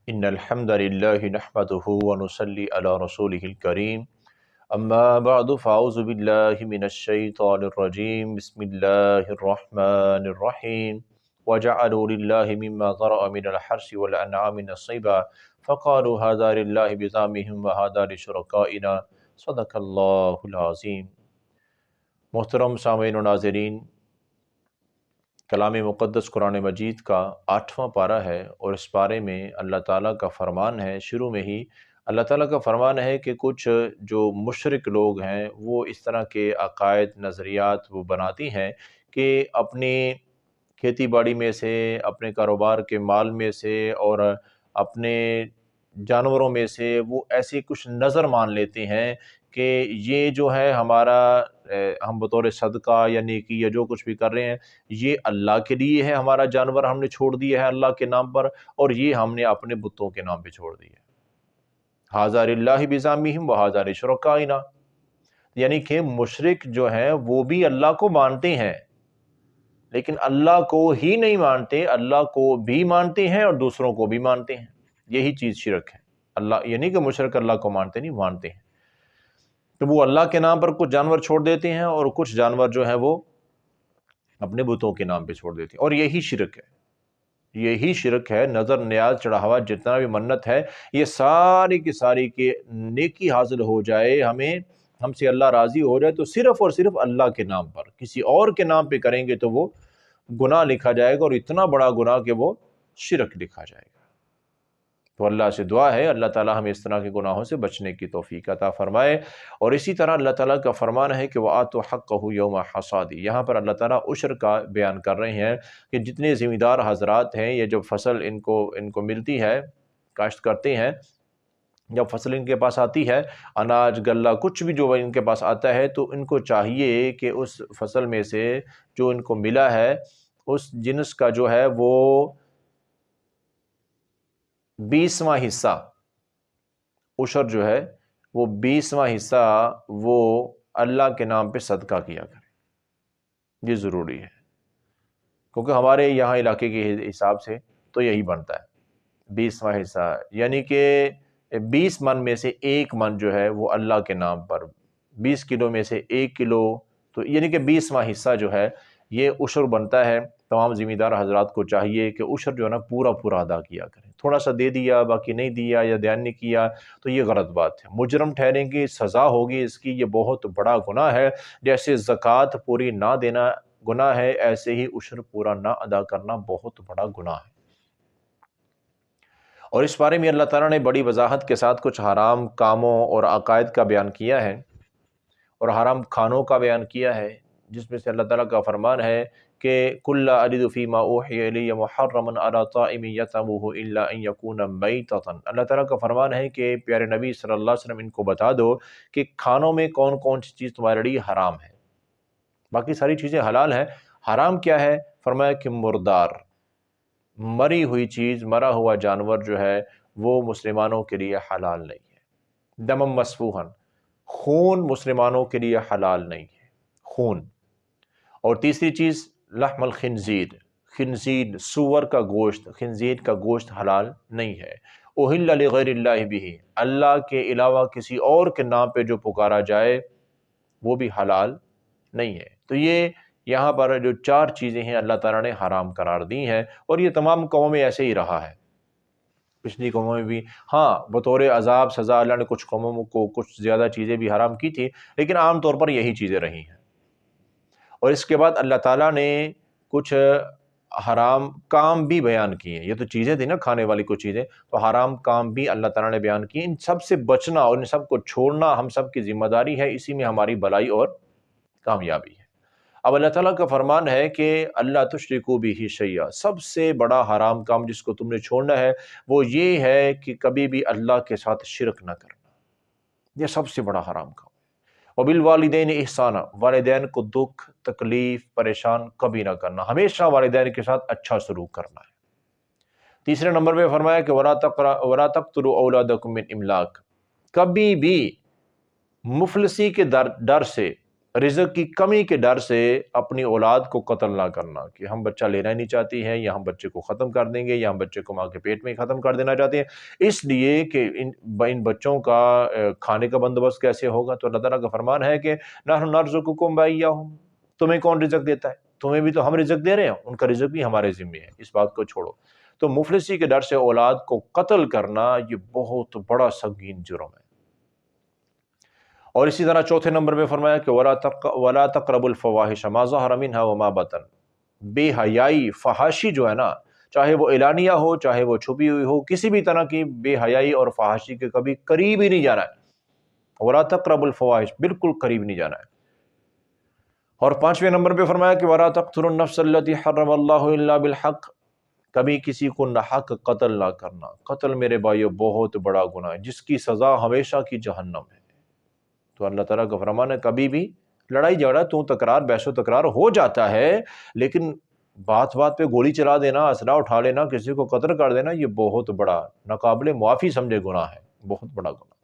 ان الحمد للہ نحمده ونصلی علی رسولہ الکریم اما بعد فاعوذ باللہ من الشیطان الرجیم بسم اللہ الرحمن الرحیم وجعلوا للہ مما ذرأ من الحرث والانعام نصیبا فقالوا هذا للہ بزعمهم وهذا لشرکائنا صدق اللہ العظیم۔ محترم سامعین و ناظرین، کلام مقدس قرآن مجید کا 8واں پارہ ہے اور اس پارے میں اللہ تعالیٰ کا فرمان ہے۔ شروع میں ہی اللہ تعالیٰ کا فرمان ہے کہ کچھ جو مشرک لوگ ہیں وہ اس طرح کے عقائد نظریات وہ بناتی ہیں کہ اپنی کھیتی باڑی میں سے، اپنے کاروبار کے مال میں سے اور اپنے جانوروں میں سے وہ ایسے کچھ نظر مان لیتے ہیں کہ یہ جو ہے ہمارا ہم بطور صدقہ یا نیکی یا جو کچھ بھی کر رہے ہیں یہ اللہ کے لیے ہے، ہمارا جانور ہم نے چھوڑ دیا ہے اللہ کے نام پر، اور یہ ہم نے اپنے بتوں کے نام پہ چھوڑ دیا ہے۔ ھذا للہ بزعمہم وھذا لشرکائنا، یعنی کہ مشرک جو ہیں وہ بھی اللہ کو مانتے ہیں لیکن اللہ کو ہی نہیں مانتے، اللہ کو بھی مانتے ہیں اور دوسروں کو بھی مانتے ہیں۔ یہی چیز شرک ہے۔ اللہ یعنی کہ مشرک اللہ کو مانتے نہیں، مانتے ہیں تو وہ اللہ کے نام پر کچھ جانور چھوڑ دیتے ہیں اور کچھ جانور جو ہیں وہ اپنے بتوں کے نام پہ چھوڑ دیتے ہیں، اور یہی شرک ہے۔ یہی شرک ہے۔ نظر نیاز چڑھاوا جتنا بھی منت ہے یہ ساری کی ساری کہ نیکی حاصل ہو جائے، ہم سے اللہ راضی ہو جائے تو صرف اور صرف اللہ کے نام پر، کسی اور کے نام پہ کریں گے تو وہ گناہ لکھا جائے گا، اور اتنا بڑا گناہ کہ وہ شرک لکھا جائے گا۔ تو اللہ سے دعا ہے اللہ تعالیٰ ہمیں اس طرح کے گناہوں سے بچنے کی توفیق عطا فرمائے۔ اور اسی طرح اللہ تعالیٰ کا فرمان ہے کہ وَآتُوا حَقَّهُ يَوْمَ حَصَادِهِ، یہاں پر اللہ تعالیٰ عشر کا بیان کر رہے ہیں کہ جتنے ذمہ دار حضرات ہیں، یہ جب فصل ان کو ملتی ہے، کاشت کرتے ہیں، جب فصل ان کے پاس آتی ہے، اناج غلہ کچھ بھی جو ان کے پاس آتا ہے، تو ان کو چاہیے کہ اس فصل میں سے جو ان کو ملا ہے اس جنس کا جو ہے وہ 20واں حصہ، عشر جو ہے وہ 20واں حصہ وہ اللہ کے نام پہ صدقہ کیا کرے۔ یہ ضروری ہے کیونکہ ہمارے یہاں علاقے کے حساب سے تو یہی بنتا ہے 20واں حصہ، یعنی کہ 20 من میں سے 1 من جو ہے وہ اللہ کے نام پر، 20 کلو میں سے 1 کلو، تو یعنی کہ 20واں حصہ جو ہے یہ عشر بنتا ہے۔ تمام ذمہ دار حضرات کو چاہیے کہ عشر جو ہے نا پورا ادا کیا کریں۔ تھوڑا سا دے دیا باقی نہیں دیا یا دھیان نہیں کیا تو یہ غلط بات ہے، مجرم ٹھہریں گے، سزا ہوگی اس کی، یہ بہت بڑا گناہ ہے۔ جیسے زکوٰۃ پوری نہ دینا گناہ ہے، ایسے ہی عشر پورا نہ ادا کرنا بہت بڑا گناہ ہے۔ اور اس بارے میں اللہ تعالیٰ نے بڑی وضاحت کے ساتھ کچھ حرام کاموں اور عقائد کا بیان کیا ہے اور حرام کھانوں کا بیان کیا ہے، جس میں سے اللہ تعالیٰ کا فرمان ہے کہ کل اجد فیما اوحی الی محرما علی طاعم یطعمہ الا ان یکون میتۃ، اللہ تعالیٰ کا فرمان ہے کہ پیارے نبی صلی اللہ علیہ وسلم ان کو بتا دو کہ کھانوں میں کون کون سی چیز تمہارے لیے حرام ہے، باقی ساری چیزیں حلال ہیں۔ حرام کیا ہے؟ فرمایا کہ مردار، مری ہوئی چیز، مرا ہوا جانور جو ہے وہ مسلمانوں کے لیے حلال نہیں ہے۔ دم مسفوحا، خون مسلمانوں کے لیے حلال نہیں ہے، خون۔ اور تیسری چیز لحم الخنزیر، خنزیر سور کا گوشت، خنزیر کا گوشت حلال نہیں ہے۔ اہل لغیر اللہ بہ، اللہ کے علاوہ کسی اور کے نام پہ جو پکارا جائے وہ بھی حلال نہیں ہے۔ تو یہ یہاں پر جو 4 چیزیں ہیں اللہ تعالیٰ نے حرام قرار دی ہیں، اور یہ تمام قوموں میں ایسے ہی رہا ہے، پچھلی قوموں میں بھی۔ ہاں بطور عذاب سزا اللہ نے کچھ قوموں کو کچھ زیادہ چیزیں بھی حرام کی تھی، لیکن عام طور پر یہی چیزیں رہی ہیں۔ اور اس کے بعد اللہ تعالیٰ نے کچھ حرام کام بھی بیان کیے ہیں۔ یہ تو چیزیں تھیں نا کھانے والی کچھ چیزیں، تو حرام کام بھی اللہ تعالیٰ نے بیان کیے۔ ان سب سے بچنا اور ان سب کو چھوڑنا ہم سب کی ذمہ داری ہے، اسی میں ہماری بھلائی اور کامیابی ہے۔ اب اللہ تعالیٰ کا فرمان ہے کہ اللہ تشرکوا بہ شیئا، سب سے بڑا حرام کام جس کو تم نے چھوڑنا ہے وہ یہ ہے کہ کبھی بھی اللہ کے ساتھ شرک نہ کرنا، یہ سب سے بڑا حرام کام۔ وبالوالدین احسانا، والدین کو دکھ تکلیف پریشان کبھی نہ کرنا، ہمیشہ والدین کے ساتھ اچھا سلوک کرنا ہے۔ تیسرے نمبر پہ فرمایا کہ ولا تقتلوا اولادکم من املاق، کبھی بھی مفلسی کے ڈر سے رزق کی کمی کے ڈر سے اپنی اولاد کو قتل نہ کرنا، کہ ہم بچہ لینا ہی نہیں چاہتی ہیں، یا ہم بچے کو ختم کر دیں گے، یا ہم بچے کو ماں کے پیٹ میں ہی ختم کر دینا چاہتے ہیں، اس لیے کہ ان بچوں کا کھانے کا بندوبست کیسے ہوگا؟ تو اللہ تعالیٰ کا فرمان ہے کہ نحن نرزقکم وإیاہم، تمہیں کون رزق دیتا ہے؟ تمہیں بھی تو ہم رزق دے رہے ہیں، ان کا رزق بھی ہمارے ذمے ہے، اس بات کو چھوڑو۔ تو مفلسی کے ڈر سے اولاد کو قتل کرنا یہ بہت بڑا سنگین جرم ہے۔ اور اسی طرح چوتھے نمبر پہ فرمایا کہ وَلَا تَقْرَبُوا الْفَوَاحِشَ مَا ظَهَرَ مِنْهَا وَمَا بَطَنَ، بے حیائی، فحاشی جو ہے نا، چاہے وہ اعلانیہ ہو چاہے وہ چھپی ہوئی ہو، کسی بھی طرح کی بے حیائی اور فحاشی کے کبھی قریب ہی نہیں جانا ہے۔ وَلَا تَقْرَبُوا الْفَوَاحِشَ، بالکل قریب نہیں جانا ہے۔ اور پانچویں نمبر پہ فرمایا کہ وَلَا تَقْتُلُوا النَّفْسَ الَّتِي حَرَّمَ اللَّهُ إِلَّا بِالْحَقِّ، کبھی کسی کو ناحق قتل نہ کرنا۔ قتل میرے بھائیو بہت بڑا گناہ ہے، جس کی سزا ہمیشہ کی جہنم ہے۔ تو اللہ تعالیٰ کا فرمان ہے کبھی بھی لڑائی جھگڑا تو تکرار بحث و تکرار ہو جاتا ہے، لیکن بات بات پہ گولی چلا دینا، اسلحہ اٹھا لینا، کسی کو قتل کر دینا، یہ بہت بڑا ناقابل معافی سمجھے گناہ ہے، بہت بڑا گناہ۔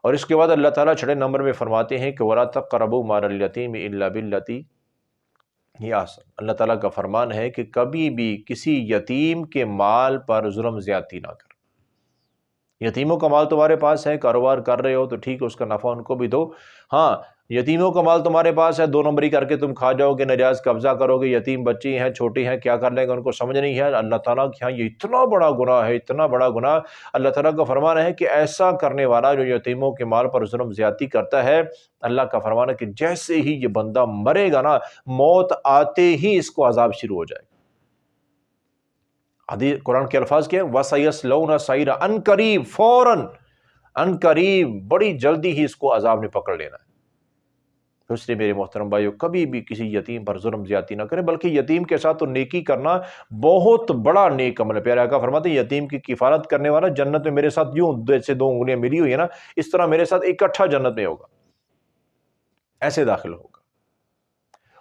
اور اس کے بعد اللہ تعالیٰ چھٹے نمبر میں فرماتے ہیں کہ وَلَا تَقْرَبُوا مَالَ الْيَتِيمِ إِلَّا بِالَّتِي ہِیَ أَحْسَنُ، اللہ تعالیٰ کا فرمان ہے کہ کبھی بھی کسی یتیم کے مال پر ظلم زیادتی نہ کر۔ یتیموں کا مال تمہارے پاس ہے، کاروبار کر رہے ہو تو ٹھیک ہے، اس کا نفع ان کو بھی دو۔ ہاں، یتیموں کا مال تمہارے پاس ہے، دو نمبری کر کے تم کھا جاؤ گے، ناجائز قبضہ کرو گے، یتیم بچی ہیں، چھوٹی ہیں، کیا کر لیں گے، ان کو سمجھ نہیں ہے۔ اللہ تعالیٰ کے ہاں یہ اتنا بڑا گناہ ہے، اتنا بڑا گناہ۔ اللہ تعالیٰ کا فرمان ہے کہ ایسا کرنے والا جو یتیموں کے مال پر ظلم زیادتی کرتا ہے، اللہ کا فرمان ہے کہ جیسے ہی یہ بندہ مرے گا نا، موت آتے ہی اس کو عذاب شروع ہو جائے گا۔ حدیث قرآن کے الفاظ کیا ہیں؟ وَسَيَصْلَوْنَ سَعِيرًا، ان قریب، فوراً، ان قریب، بڑی جلدی ہی اس کو عذاب نے پکڑ لینا ہے۔ تو اس لیے میرے محترم بھائیو، کبھی بھی کسی یتیم پر ظلم زیادتی نہ کریں، بلکہ یتیم کے ساتھ تو نیکی کرنا بہت بڑا نیک عمل ہے۔ پیارے آقا فرماتے ہیں یتیم کی کفالت کرنے والا جنت میں میرے ساتھ یوں جیسے دو انگلیاں ملی ہوئی ہیں نا، اس طرح میرے ساتھ اکٹھا جنت میں ہوگا، ایسے داخل ہوگا۔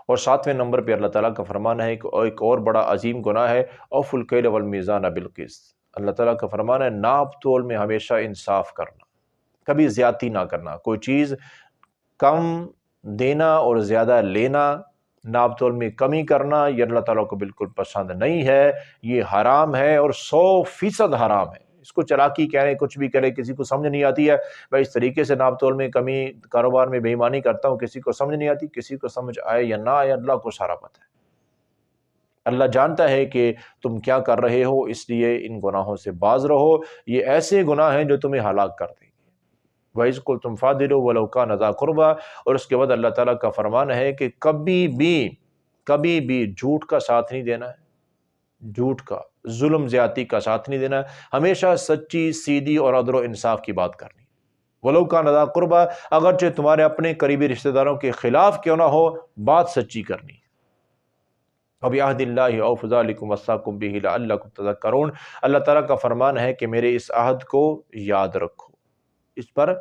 اور ساتویں نمبر پہ اللہ تعالیٰ کا فرمان ہے کہ ایک اور بڑا عظیم گناہ ہے، اوفوا الکیل والمیزان بالقسط، اللہ تعالیٰ کا فرمان ہے ناپ تول میں ہمیشہ انصاف کرنا، کبھی زیادتی نہ کرنا، کوئی چیز کم دینا اور زیادہ لینا، ناپ تول میں کمی کرنا، یہ اللہ تعالیٰ کو بالکل پسند نہیں ہے، یہ حرام ہے اور 100% حرام ہے۔ اس کو چلاکی کہہ رہے، کچھ بھی کرے، کسی کو سمجھ نہیں آتی ہے، میں اس طریقے سے ناپ تول میں کمی، کاروبار میں بے ایمانی کرتا ہوں، کسی کو سمجھ نہیں آتی، کسی کو سمجھ آئے یا نہ آئے، اللہ کو سارا پتہ ہے۔ اللہ جانتا ہے کہ تم کیا کر رہے ہو، اس لیے ان گناہوں سے باز رہو، یہ ایسے گناہ ہیں جو تمہیں ہلاک کر دیں گے۔ وَإِذْ قُلْتُمْ فَاعْدِلُوا وَلَوْ كَانَ ذَا قُرْبَىٰ، اور اس کے بعد اللہ تعالیٰ کا فرمان ہے کہ کبھی بھی جھوٹ کا ساتھ نہیں دینا ہے، جھوٹ کا، ظلم زیادتی کا ساتھ نہیں دینا، ہمیشہ سچی، سیدھی اور عدل و انصاف کی بات کرنی۔ وَلَوْ كَانَ ذَا قُرْبَىٰ، اگرچہ تمہارے اپنے قریبی رشتہ داروں کے خلاف کیوں نہ ہو، بات سچی کرنی۔ وَبِعَهْدِ اللَّهِ أَوْفُوا ذَٰلِكُمْ وَصَّاكُمْ بِهِ لَعَلَّكُمْ تَذَكَّرُونَ، اللہ تعالیٰ کا فرمان ہے کہ میرے اس عہد کو یاد رکھو، اس پر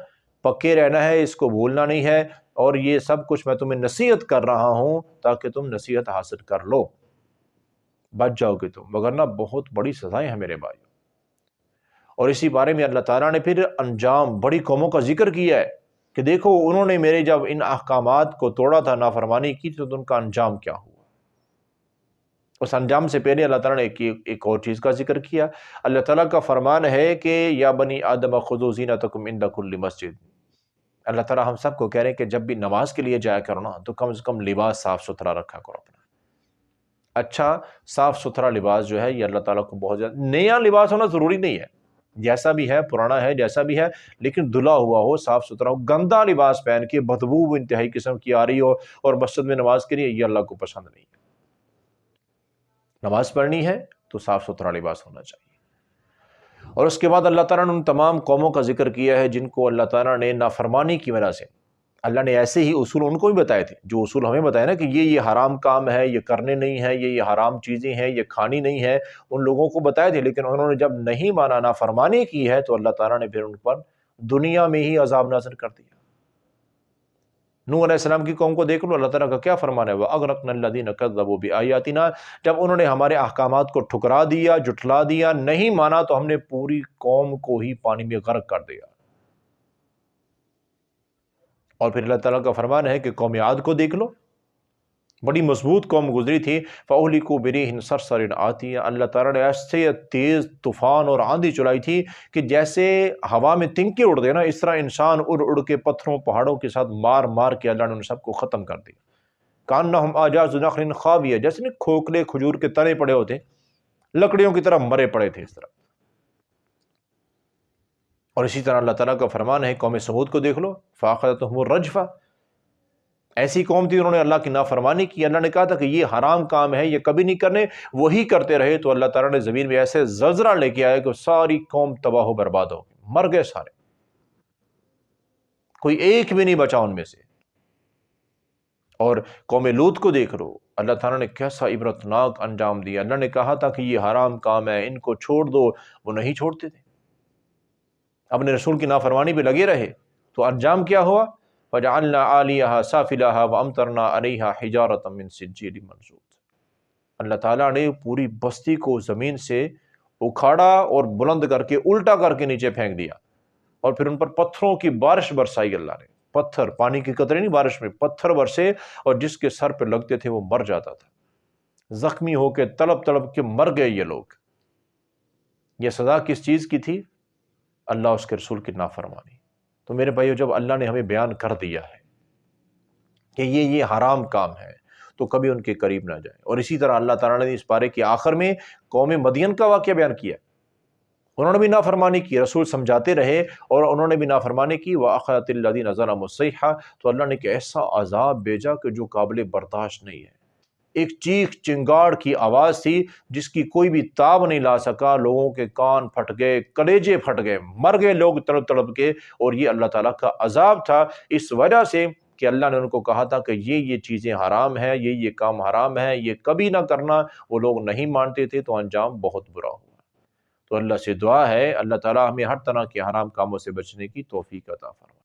پکے رہنا ہے، اس کو بھولنا نہیں ہے، اور یہ سب کچھ میں تمہیں نصیحت کر رہا ہوں تاکہ تم نصیحت حاصل کر لو، بچ جاؤ گے تم، وگرنہ بہت بڑی سزائیں ہیں میرے بھائی۔ اور اسی بارے میں اللہ تعالیٰ نے پھر انجام بڑی قوموں کا ذکر کیا ہے کہ دیکھو انہوں نے میرے جب ان احکامات کو توڑا تھا، نافرمانی کی تو ان کا انجام کیا ہوا۔ اس انجام سے پہلے اللہ تعالیٰ نے ایک اور چیز کا ذکر کیا۔ اللہ تعالیٰ کا فرمان ہے کہ یا بنی آدم خذوا زینتکم عند کل مسجد، اللہ تعالیٰ ہم سب کو کہہ رہے ہیں کہ جب بھی نماز کے لیے جایا کرو نا، تو کم سے کم لباس صاف ستھرا رکھا کرو اپنا۔ اچھا صاف ستھرا لباس جو ہے یہ اللہ تعالیٰ کو بہت زیادہ، نیا لباس ہونا ضروری نہیں ہے، جیسا بھی ہے، پرانا ہے، جیسا بھی ہے، لیکن دھلا ہوا ہو، صاف ستھرا ہو۔ گندا لباس پہن کے بدبو انتہائی قسم کی آ رہی ہو اور مسجد میں نماز کے لیے، یہ اللہ کو پسند نہیں ہے۔ نماز پڑھنی ہے تو صاف ستھرا لباس ہونا چاہیے۔ اور اس کے بعد اللہ تعالیٰ نے ان تمام قوموں کا ذکر کیا ہے جن کو اللہ تعالیٰ نے نافرمانی کی وجہ سے، اللہ نے ایسے ہی اصول ان کو بھی بتائے تھے، جو اصول ہمیں بتائے نا کہ یہ حرام کام ہے، یہ کرنے نہیں ہے، یہ حرام چیزیں ہیں، یہ کھانی نہیں ہے، ان لوگوں کو بتائے تھے، لیکن انہوں نے جب نہیں مانا، نافرمانی کی ہے، تو اللہ تعالیٰ نے پھر ان پر دنیا میں ہی عذاب نازل کر دیا۔ نوح علیہ السلام کی قوم کو دیکھ لو، اللہ تعالیٰ کا کیا فرمان ہے، وَأَغْرَقْنَا الَّذِينَ كَذَّبُوا بِآيَاتِنَا، جب انہوں نے ہمارے احکامات کو ٹھکرا دیا، جھٹلا دیا، نہیں مانا، تو ہم نے پوری قوم کو ہی پانی میں غرق کر دیا۔ اور پھر اللہ تعالیٰ کا فرمان ہے کہ قوم عاد کو دیکھ لو، بڑی مضبوط قوم گزری تھی، فَأُهْلِكُوا بِرِيحٍ صَرْصَرٍ عَاتِيَةٍ، اللہ تعالیٰ نے ایسے تیز طوفان اور آندھی چلائی تھی کہ جیسے ہوا میں تنکے اڑ دے نا، اس طرح انسان اڑ اڑ کے پتھروں پہاڑوں کے ساتھ مار مار کے اللہ نے ان سب کو ختم کر دیا۔ کَأَنَّهُمْ أَعْجَازُ نَخْلٍ خَاوِيَةٍ، جیسے کھوکھلے کھجور کے تنے پڑے ہوتے، لکڑیوں کی طرح مرے پڑے تھے اس طرح۔ اور اسی طرح اللہ تعالیٰ کا فرمان ہے قوم سمود کو دیکھ لو، فَأَخَذَتْهُمُ الرَّجْفَةُ، ایسی قوم تھی انہوں نے اللہ کی نافرمانی کی، اللہ نے کہا تھا کہ یہ حرام کام ہے، یہ کبھی نہیں کرنے، وہی کرتے رہے تو اللہ تعالیٰ نے زمین میں ایسے زلزلہ لے کے آیا کہ ساری قوم تباہ و برباد ہو گئی، مر گئے سارے، کوئی ایک بھی نہیں بچا ان میں سے۔ اور قوم لوط کو دیکھ لو، اللہ تعالیٰ نے کیسا عبرتناک انجام دیا، اللہ نے کہا تھا کہ یہ حرام کام ہے، ان کو چھوڑ دو، وہ نہیں چھوڑتے تھے، اپنے رسول کی نافرمانی پہ لگے رہے، تو انجام کیا ہوا؟ وَجَعَلْنَا عَالِيَهَا سَافِلَهَا وَأَمْطَرْنَا عَلَيْهَا حِجَارَةً مِّن سِجِّيلٍ مَّنضُودٍ، اللہ تعالیٰ نے پوری بستی کو زمین سے اکھاڑا اور بلند کر کے الٹا کر کے نیچے پھینک دیا، اور پھر ان پر پتھروں کی بارش برسائی اللہ نے، پتھر، پانی کی قطرے نہیں، بارش میں پتھر برسے، اور جس کے سر پہ لگتے تھے وہ مر جاتا تھا، زخمی ہو کے تڑپ تڑپ کے مر گئے یہ لوگ۔ یہ سزا کس چیز کی تھی؟ اللہ اس کے رسول کی نافرمانی۔ تو میرے بھائیو، جب اللہ نے ہمیں بیان کر دیا ہے کہ یہ حرام کام ہے تو کبھی ان کے قریب نہ جائیں۔ اور اسی طرح اللہ تعالیٰ نے اس پارے کے آخر میں قوم مدین کا واقعہ بیان کیا، انہوں نے بھی نافرمانی کی، رسول سمجھاتے رہے اور انہوں نے بھی نافرمانی کی، وَأَخَذَتِ الَّذِينَ ظَلَمُوا الصَّيْحَةُ، تو اللہ نے ایک ایسا عذاب بھیجا کہ جو قابل برداشت نہیں ہے، ایک چیخ چنگاڑ کی آواز تھی جس کی کوئی بھی تاب نہیں لا سکا، لوگوں کے کان پھٹ گئے، کلیجے پھٹ گئے، مر گئے لوگ تڑپ تڑپ کے، اور یہ اللہ تعالیٰ کا عذاب تھا اس وجہ سے کہ اللہ نے ان کو کہا تھا کہ یہ چیزیں حرام ہیں، یہ کام حرام ہے، یہ کبھی نہ کرنا، وہ لوگ نہیں مانتے تھے تو انجام بہت برا ہوا۔ تو اللہ سے دعا ہے اللہ تعالیٰ ہمیں ہر طرح کے حرام کاموں سے بچنے کی توفیق عطا فرمائے۔